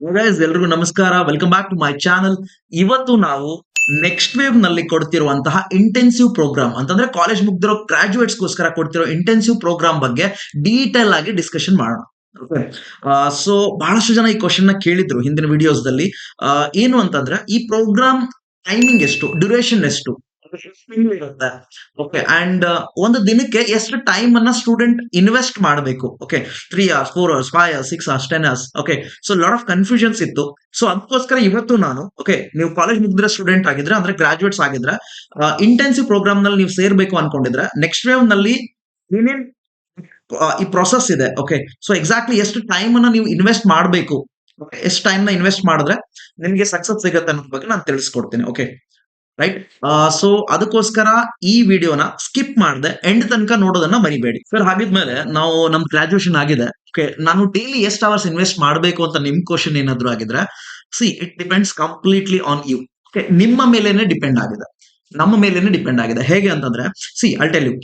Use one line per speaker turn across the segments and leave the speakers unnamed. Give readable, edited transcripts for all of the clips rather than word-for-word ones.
Guys ಎಲ್ರಿಗೂ ನಮಸ್ಕಾರ. Welcome back to my channel. ಇವತ್ತು ನಾವು ನೆಕ್ಸ್ಟ್ ವೇವ್ ನಲ್ಲಿ ಕೊಡ್ತಿರುವಂತಹ ಇಂಟೆನ್ಸಿವ್ ಪ್ರೋಗ್ರಾಮ್ ಅಂತಂದ್ರೆ ಕಾಲೇಜ್ ಮುಗ್ದಿರೋ ಗ್ರಾಜುಯೇಟ್ಸ್ ಗೋಸ್ಕರ ಕೊಡ್ತಿರೋ ಇಂಟೆನ್ಸಿವ್ ಪ್ರೋಗ್ರಾಮ್ ಬಗ್ಗೆ ಡೀಟೇಲ್ ಆಗಿ ಡಿಸ್ಕಷನ್ ಮಾಡೋಣ. ಸೊ ಬಹಳಷ್ಟು ಜನ ಈ ಕ್ವಶನ್ ನ ಕೇಳಿದ್ರು ಹಿಂದಿನ ವಿಡಿಯೋಸ್ ದಲ್ಲಿ. ಏನು ಅಂತಂದ್ರೆ ಈ ಪ್ರೋಗ್ರಾಮ್ ಟೈಮಿಂಗ್ ಎಷ್ಟು, ಡ್ಯೂರೇಷನ್ ಎಷ್ಟು, ಇರುತ್ತೆ. ಓಕೆ, ಅಂಡ್ ಒಂದು ದಿನಕ್ಕೆ ಎಷ್ಟು ಟೈಮ್ ಅನ್ನ ಸ್ಟೂಡೆಂಟ್ ಇನ್ವೆಸ್ಟ್ ಮಾಡಬೇಕು. Okay, 3 hours, 4 hours, 5 hours, 6 hours, 10 hours. Okay, so lot of confusions ಇತ್ತು. ಸೊ ಅದಕ್ಕೋಸ್ಕರ ಇವತ್ತು ನಾನು, ಓಕೆ, ನೀವು ಕಾಲೇಜ್ ಮುಗಿದ್ರೆ ಸ್ಟೂಡೆಂಟ್ ಆಗಿದ್ರೆ ಅಂದ್ರೆ ಗ್ರಾಜುಯೇಟ್ಸ್ ಆಗಿದ್ರೆ ಇಂಟೆನ್ಸಿವ್ ಪ್ರೋಗ್ರಾಮ್ ನಲ್ಲಿ ನೀವು ಸೇರ್ಬೇಕು ಅನ್ಕೊಂಡಿದ್ರೆ ನೆಕ್ಸ್ಟ್ ವೇವ್ ನಲ್ಲಿ ಏನೇನ್ ಈ ಪ್ರೊಸೆಸ್ ಇದೆ. ಓಕೆ, ಸೊ ಎಕ್ಸಾಕ್ಟ್ಲಿ ಎಷ್ಟು ಟೈಮ್ ಅನ್ನ ನೀವು ಇನ್ವೆಸ್ಟ್ ಮಾಡಬೇಕು, ಎಷ್ಟು ಟೈಮ್ ನ ಇನ್ವೆಸ್ಟ್ ಮಾಡಿದ್ರೆ ನಿಮ್ಗೆ ಸಕ್ಸಸ್ ಸಿಗುತ್ತೆ ಅನ್ನೋದ್ರ ಬಗ್ಗೆ ನಾನು ತಿಳಿಸ್ಕೊಡ್ತೀನಿ. Okay, right. ಸೊ ಅದಕ್ಕೋಸ್ಕರ ಈ ವಿಡಿಯೋನ ಸ್ಕಿಪ್ ಮಾಡದೆ ಎಂಡ್ ತನಕ ನೋಡೋದನ್ನ ಮರಿಬೇಡಿ ಸರ್. ಹಾಗಿದ್ಮೇಲೆ ನಾವು ನಮ್ ಗ್ರಾಜುಯೇಷನ್ ಆಗಿದೆ. ಓಕೆ, ನಾನು ಡೈಲಿ ಎಷ್ಟು ಅವರ್ಸ್ ಇನ್ವೆಸ್ಟ್ ಮಾಡಬೇಕು ಅಂತ ನಿಮ್ ಕ್ವಶನ್ ಏನಾದ್ರು ಆಗಿದ್ರೆ, it depends completely on you. Okay, ನಿಮ್ಮ ಮೇಲೇನೆ ಡಿಪೆಂಡ್ ಆಗಿದೆ, ನಮ್ಮ ಮೇಲೇನೆ ಡಿಪೆಂಡ್ ಆಗಿದೆ. ಹೇಗೆ ಅಂತಂದ್ರೆ ಐ ಟೆಲ್ ಯು,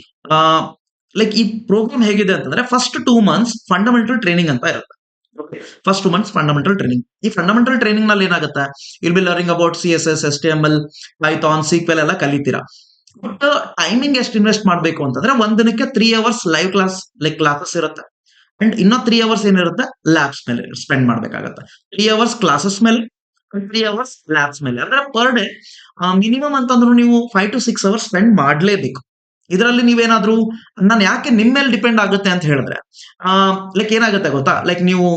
ಲೈಕ್ ಈ ಪ್ರೋಗ್ರಾಮ್ ಹೇಗಿದೆ ಅಂತಂದ್ರೆ ಫಸ್ಟ್ 2 months ಫಂಡಮೆಂಟಲ್ ಟ್ರೈನಿಂಗ್ ಅಂತ ಇರುತ್ತೆ. First 2 months fundamental training. ಈ ಫಂಡಮೆಂಟಲ್ ಟ್ರೈನಿಂಗ್ ನಲ್ಲಿ ಏನಾಗುತ್ತೆ, will be learning about CSS, HTML, Python, SQL ಎಲ್ಲ ಕಲಿತೀರಾ. ಬಟ್ ಟೈಮಿಂಗ್ ಎಷ್ಟು ಇನ್ವೆಸ್ಟ್ ಮಾಡಬೇಕು ಅಂತಂದ್ರೆ ಒಂದಿನಕ್ಕೆ 3 hours live class, like classes ಇರುತ್ತೆ. ಅಂಡ್ ಇನ್ನೂ 3 hours ಏನಿರುತ್ತೆ ಲ್ಯಾಬ್ಸ್ ಮೇಲೆ ಸ್ಪೆಂಡ್ ಮಾಡ್ಬೇಕಾಗತ್ತೆ. 3 hours ಕ್ಲಾಸಸ್ ಮೇಲೆ, 3 hours ಲ್ಯಾಬ್ಸ್ ಮೇಲೆ. ಅಂದ್ರೆ ಪರ್ ಡೇ ಮಿನಿಮಮ್ ಅಂತಂದ್ರು ನೀವು 5 to 6 hours ಸ್ಪೆಂಡ್ ಮಾಡ್ಲೇಬೇಕು. ಇದರಲ್ಲಿ ನೀವೇನಾದ್ರೂ, ನಾನು ಯಾಕೆ ನಿಮ್ಮ ಮೇಲೆ ಡಿಪೆಂಡ್ ಆಗುತ್ತೆ ಅಂತ ಹೇಳಿದ್ರೆ, ಲೈಕ್ ಏನಾಗುತ್ತೆ ಗೊತ್ತಾ, ಲೈಕ್ ನೀವು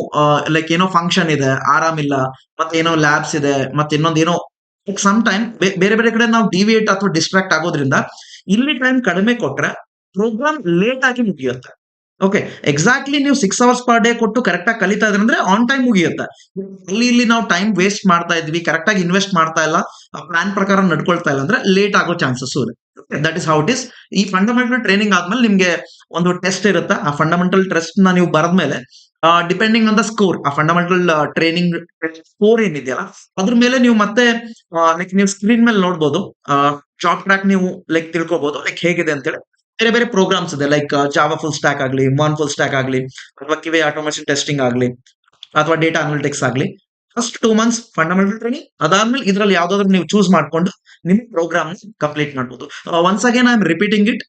ಲೈಕ್ ಏನೋ ಫಂಕ್ಷನ್ ಇದೆ, ಆರಾಮಿಲ್ಲ, ಮತ್ತೆ ಏನೋ ಲ್ಯಾಬ್ಸ್ ಇದೆ, ಮತ್ತೆ ಇನ್ನೊಂದೇನೋ, ಲೈಕ್ ಸಮ್ ಟೈಮ್ ಬೇರೆ ಬೇರೆ ಕಡೆ ನಾವು ಡಿವಿಯೇಟ್ ಅಥವಾ ಡಿಸ್ಟ್ರಾಕ್ಟ್ ಆಗೋದ್ರಿಂದ ಇಲ್ಲಿ ಟೈಮ್ ಕಡಿಮೆ ಕೊಟ್ರೆ ಪ್ರೋಗ್ರಾಮ್ ಲೇಟ್ ಆಗಿ ಮುಗಿಯುತ್ತೆ. ಓಕೆ, ಎಕ್ಸಾಕ್ಟ್ಲಿ ನೀವು 6 hours ಪರ್ ಡೇ ಕೊಟ್ಟು ಕರೆಕ್ಟ್ ಆಗಿ ಕಲಿತಾ ಇದ್ರೆ ಅಂದ್ರೆ ಆನ್ ಟೈಮ್ ಮುಗಿಯುತ್ತೆ. ಇಲ್ಲಿ ನಾವು ಟೈಮ್ ವೇಸ್ಟ್ ಮಾಡ್ತಾ ಇದ್ವಿ, ಕರೆಕ್ಟ್ ಆಗಿ ಇನ್ವೆಸ್ಟ್ ಮಾಡ್ತಾ ಇಲ್ಲ, ಪ್ಲಾನ್ ಪ್ರಕಾರ ನಡ್ಕೊಳ್ತಾ ಇಲ್ಲ ಅಂದ್ರೆ ಲೇಟ್ ಆಗೋ ಚಾನ್ಸಸ್ ಇದೆ. That is how it is. ಈ ಫಂಡಮೆಂಟಲ್ ಟ್ರೈನಿಂಗ್ ಆದ್ಮೇಲೆ ನಿಮ್ಗೆ ಒಂದು ಟೆಸ್ಟ್ ಇರುತ್ತೆ. ಆ ಫಂಡಮೆಂಟಲ್ ಟೆಸ್ಟ್ ನ ನೀವು ಬರೆದ್ಮೇಲೆ ಡಿಪೆಂಡಿಂಗ್ ಆನ್ ದ ಸ್ಕೋರ್, ಆ ಫಂಡಮೆಂಟಲ್ ಟ್ರೈನಿಂಗ್ ಸ್ಕೋರ್ ಏನಿದೆಯಲ್ಲ ಅದ್ರ ಮೇಲೆ ನೀವು ಮತ್ತೆ ಲೈಕ್ ನೀವು ಸ್ಕ್ರೀನ್ ಮೇಲೆ ನೋಡ್ಬೋದು, ಜಾಬ್ ಟ್ರ್ಯಾಕ್ ನೀವು ಲೈಕ್ ತಿಳ್ಕೊಬಹುದು ಲೈಕ್ ಹೇಗಿದೆ ಅಂತೇಳಿ. ಬೇರೆ ಬೇರೆ ಪ್ರೋಗ್ರಾಮ್ಸ್ ಇದೆ, ಲೈಕ್ ಜಾವಾ ಫುಲ್ ಸ್ಟ್ಯಾಕ್ ಆಗಲಿ, ಮಾನ್ ಫುಲ್ ಸ್ಟ್ಯಾಕ್ ಆಗಲಿ, ಅಥವಾ ಕಿವೆ ಆಟೋಮೇಷನ್ ಟೆಸ್ಟಿಂಗ್ ಆಗಲಿ, ಅಥವಾ ಡೇಟಾ ಅನಾಲಿಟಿಕ್ಸ್ ಆಗಲಿ. ಫಸ್ಟ್ 2 months ಫಂಡಮೆಂಟಲ್ ಟ್ರೈನಿಂಗ್, ಅದಾದ್ಮೇಲೆ ಇದ್ರಲ್ಲಿ ಯಾವ್ದಾದ್ರು ನೀವು ಚೂಸ್ ಮಾಡ್ಕೊಂಡು ನಿಮ್ ಪ್ರೋಗ್ರಾಮ್ ಕಂಪ್ಲೀಟ್ ಮಾಡ್ಬೋದು. Once again I am repeating it,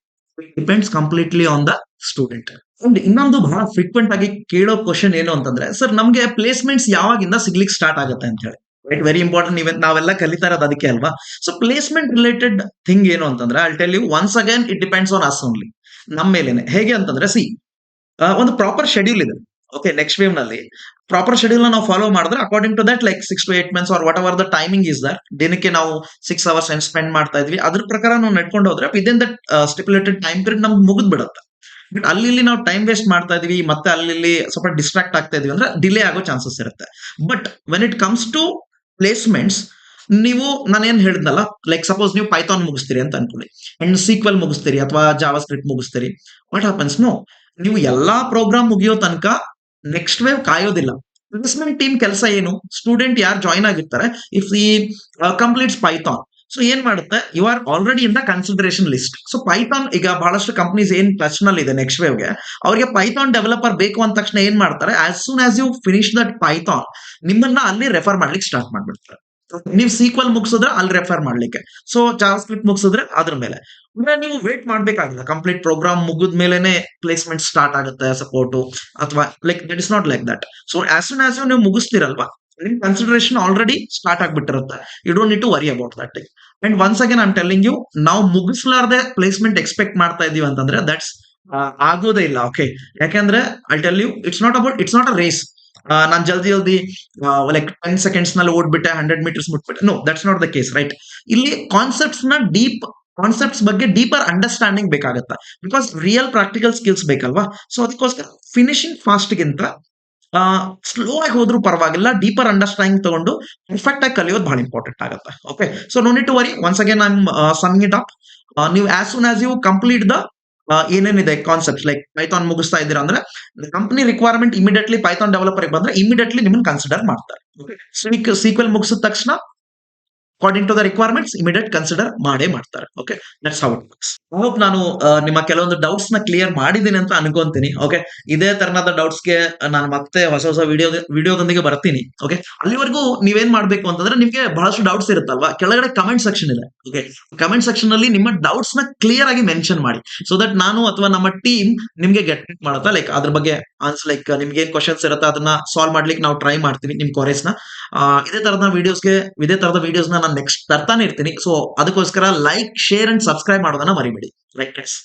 depends completely on the student. And ಇನ್ನೊಂದು ಬಹಳ ಫ್ರೀಕ್ವೆಂಟ್ ಆಗಿ ಕೇಳೋ ಕ್ವಶನ್ ಏನು ಅಂತಂದ್ರೆ, ಸರ್ ನಮ್ಗೆ ಪ್ಲೇಸ್ಮೆಂಟ್ಸ್ ಯಾವಾಗಿಂದ ಸಿಗ್ಲಿಕ್ಕೆ ಸ್ಟಾರ್ಟ್ ಆಗುತ್ತೆ ಅಂತ ಹೇಳಿ. Right, very important. ನಾವೆಲ್ಲ ಕಲಿತಾ ಇರೋದು ಅದಕ್ಕೆ ಅಲ್ವಾ. ಸೊ ಪ್ಲೇಸ್ಮೆಂಟ್ ರಿಲೇಟೆಡ್ ಥಿಂಗ್ ಏನು ಅಂತಂದ್ರೆ, I tell you once again, it depends on us only, ನಮ್ಮ ಮೇಲೇನೆ. ಹೇಗೆ ಅಂತಂದ್ರೆ ಒಂದು ಪ್ರಾಪರ್ ಶೆಡ್ಯೂಲ್ ಇದೆ. ಓಕೆ, ನೆಕ್ಸ್ಟ್ ವೇವ್ ನಲ್ಲಿ ಪ್ರಾಪರ್ ಶೆಡ್ಯೂಲ್ ನಾವು ಫಾಲೋ ಮಾಡಿದ್ರೆ according to that, like 6 to 8 months or whatever the timing is that, ದಿನಕ್ಕೆ ನಾವು 6 hours ಸ್ಪೆಂಡ್ ಮಾಡ್ತಾ ಇದ್ವಿ, ಅದ್ರ ಪ್ರಕಾರ ನಾವು ನಡ್ಕೊಂಡು ಹೋದ್ರೆ within that stipulated time period ನಮ್ಗೆ ಮುಗಿದ್ ಬಿಡುತ್ತೆ. ಬಟ್ ಅಲ್ಲಿ ನಾವು ಟೈಮ್ ವೇಸ್ಟ್ ಮಾಡ್ತಾ ಇದೀವಿ, ಮತ್ತೆ ಅಲ್ಲಿ ಸ್ವಲ್ಪ ಡಿಸ್ಟ್ರಾಕ್ಟ್ ಆಗ್ತಾ ಇದೀವಿ ಅಂದ್ರೆ ಡಿಲೇ ಆಗೋ ಚಾನ್ಸಸ್ ಇರುತ್ತೆ. But when it comes to placements, ನೀವು ನಾನೇನ್ ಹೇಳಿದ್ನಲ್ಲ, ಲೈಕ್ ಸಪೋಸ್ ನೀವು ಪೈಥಾನ್ ಮುಗಿಸ್ತೀರಿ ಅಂತ ಅನ್ಕೊಳ್ಳಿ, ಅಂಡ್ SQL ಮುಗಿಸ್ತೀರಿ ಅಥವಾ ಜಾವಾ ಸ್ಕ್ರಿಪ್ಟ್ ಮುಗಿಸ್ತೀರಿ. ವಾಟ್ ಹ್ಯಾಪನ್ಸ್, ನೋ, ನೀವು ಎಲ್ಲಾ ಪ್ರೋಗ್ರಾಮ್ ಮುಗಿಯೋ ತನಕ ನೆಕ್ಸ್ಟ್ ವೇವ್ ಕಾಯೋದಿಲ್ಲ. ಪ್ಲೇಸ್ಮೆಂಟ್ ಟೀಮ್ ಕೆಲಸ ಏನು, ಸ್ಟೂಡೆಂಟ್ ಯಾರು ಜಾಯ್ನ್ ಆಗಿರ್ತಾರೆ, ಇಫ್ ಈ ಕಂಪ್ಲೀಟ್ಸ್ ಪೈಥಾನ್, ಸೊ ಏನ್ ಮಾಡುತ್ತೆ, you are already in the consideration list. So Python ಈಗ ಬಹಳಷ್ಟು ಕಂಪನೀಸ್ ಏನ್ ಟಚ್ ನಲ್ಲಿ ಇದೆ ನೆಕ್ಸ್ಟ್ ವೇವ್ಗೆ, ಅವರಿಗೆ ಪೈಥಾನ್ ಡೆವಲಪರ್ ಬೇಕು ಅಂದ ತಕ್ಷಣ ಏನ್ ಮಾಡ್ತಾರೆ, as soon as you finish that Python, ನಿಮ್ಮನ್ನ ಅಲ್ಲಿ ರೆಫರ್ ಮಾಡ್ಲಿಕ್ಕೆ ಸ್ಟಾರ್ಟ್ ಮಾಡ್ಬಿಡ್ತಾರೆ. ನೀವು SQL ಮುಗಿಸಿದ್ರೆ ಅಲ್ಲಿ ರೆಫರ್ ಮಾಡ್ಲಿಕ್ಕೆ, ಸೊ ಜಾವಾ ಸ್ಕ್ರಿಪ್ಟ್ ಮುಗಿಸಿದ್ರೆ ಅದ್ರ ಮೇಲೆ. ಅಂದ್ರೆ ನೀವು ವೇಟ್ ಮಾಡ್ಬೇಕಾಗಿಲ್ಲ, ಕಂಪ್ಲೀಟ್ ಪ್ರೋಗ್ರಾಮ್ ಮುಗಿದ ಮೇಲೆನೆ ಪ್ಲೇಸ್ಮೆಂಟ್ ಸ್ಟಾರ್ಟ್ ಆಗುತ್ತೆ ಸಪೋರ್ಟು, ಅಥವಾ like that is not like that. So as soon as you ನೀವು ಮುಗಿಸ್ತಿರಲ್ವಾ, ನಿಮ್ ಕನ್ಸಿಡರೇಷನ್ ಆಲ್ರೆಡಿ ಸ್ಟಾರ್ಟ್ ಆಗ್ಬಿಟ್ಟಿರುತ್ತೆ. You don't need to worry about that. And once again I am telling you, ನಾವು ಮುಗಿಸ್ಲಾರ್ದೆ placement expect ಮಾಡ್ತಾ ಇದೀವಿ ಅಂತಂದ್ರೆ ದಟ್ಸ್ ಆಗೋದೇ ಇಲ್ಲ. ಓಕೆ, ಯಾಕಂದ್ರೆ I tell you, it's not a race. ನಾನ್ ಜಲ್ದಿ ಲೈಕ್ 10 seconds ನಲ್ಲಿ ಓಡ್ಬಿಟ್ಟೆ, 100 meters ಮುಟ್ಬಿಟ್ಟೆ. No, that's not the case, right. ಇಲ್ಲಿ ಕಾನ್ಸೆಪ್ಟ್ಸ್ ಬಗ್ಗೆ ಡೀಪರ್ ಅಂಡರ್ಸ್ಟ್ಯಾಂಡಿಂಗ್ ಬೇಕಾಗತ್ತೆ, ಬಿಕಾಸ್ ರಿಯಲ್ ಪ್ರಾಕ್ಟಿಕಲ್ ಸ್ಕಿಲ್ಸ್ ಬೇಕಲ್ವಾ. ಸೊ ಅದಕ್ಕೋಸ್ಕರ ಫಿನಿಶಿಂಗ್ ಫಾಸ್ಟ್ ಗಿಂತ ಸ್ಲೋ ಆಗಿ ಹೋದ್ರೂ ಪರವಾಗಿಲ್ಲ, ಡೀಪರ್ ಅಂಡರ್ಸ್ಟ್ಯಾಂಡಿಂಗ್ ತಗೊಂಡು ಪರ್ಫೆಕ್ಟ್ ಆಗಿ ಕಲಿಯೋದು ಬಹಳ ಇಂಪಾರ್ಟೆಂಟ್ ಆಗುತ್ತೆ. Okay, so no need to worry. Once again I am summing it up. ನೀವು as soon as you complete the ಏನೇನಿದೆ ಕಾನ್ಸೆಪ್ಟ್, ಲೈಕ್ ಪೈಥಾನ್ ಮುಗಿಸ್ತಾ ಇದ್ದೀರಾ ಅಂದ್ರೆ company requirement immediately Python developer ಬಂದ್ರೆ ಇಮಿಡಿಯೇಟ್ಲಿ ನಿಮ್ಮನ್ನ ಕನ್ಸಿಡರ್ ಮಾಡ್ತಾರೆ. SQL ಮುಗಿಸಿದ ತಕ್ಷಣ according to the requirements immediate consider ಮಾಡೇ ಮಾಡ್ತಾರೆ. Okay, that's how it works. I hope ನಾನು ನಿಮ್ಮ ಕೆಲವೊಂದು ಡೌಟ್ಸ್ ನ ಕ್ಲಿಯರ್ ಮಾಡಿದ್ದೀನಿ ಅಂತ ಅನ್ಕೊಂತೀನಿ. ಓಕೆ, ಇದೇ ತರನಾದ ಡೌಟ್ಸ್ಗೆ ನಾನು ಮತ್ತೆ ಹೊಸ ಹೊಸ ವಿಡಿಯೋದೊಂದಿಗೆ ಬರ್ತೀನಿ. ಓಕೆ, ಅಲ್ಲಿವರೆಗೂ ನೀವೇನ್ ಮಾಡ್ಬೇಕು ಅಂತಂದ್ರೆ, ನಿಮ್ಗೆ ಬಹಳಷ್ಟು ಡೌಟ್ಸ್ ಇರುತ್ತಲ್ವಾ, ಕೆಳಗಡೆ ಕಮೆಂಟ್ ಸೆಕ್ಷನ್ ಇದೆ. ಓಕೆ, ಕಮೆಂಟ್ ಸೆಕ್ಷನ್ ಅಲ್ಲಿ ನಿಮ್ಮ ಡೌಟ್ಸ್ ನ ಕ್ಲಿಯರ್ ಆಗಿ ಮೆನ್ಷನ್ ಮಾಡಿ, ಸೊ ದಟ್ ನಾನು ಅಥವಾ ನಮ್ಮ ಟೀಮ್ ನಿಮ್ಗೆ ಗೆಟ್ ಮಾಡುತ್ತಾ, ಲೈಕ್ ಅದ್ರ ಬಗ್ಗೆ ಲೈಕ್ ನಿಮ್ಗೆ ಏನ್ ಕ್ವಶನ್ಸ್ ಇರುತ್ತೆ ಅದನ್ನ ಸಾಲ್ವ್ ಮಾಡ್ಲಿಕ್ಕೆ ನಾವು ಟ್ರೈ ಮಾಡ್ತೀವಿ ನಿಮ್ ಕ್ವರೀಸ್ ನ. ಇದೇ ತರದ ವಿಡಿಯೋಸ್ ನಾನು ನೆಕ್ಸ್ಟ್ ತರ್ತಾನೆ ಇರ್ತೀನಿ. ಸೊ ಅದಕ್ಕೋಸ್ಕರ ಲೈಕ್, ಶೇರ್ ಅಂಡ್ ಸಬ್ಸ್ಕ್ರೈಬ್ ಮಾಡೋದನ್ನ ಮರಿಬೇಡಿ. Right guys.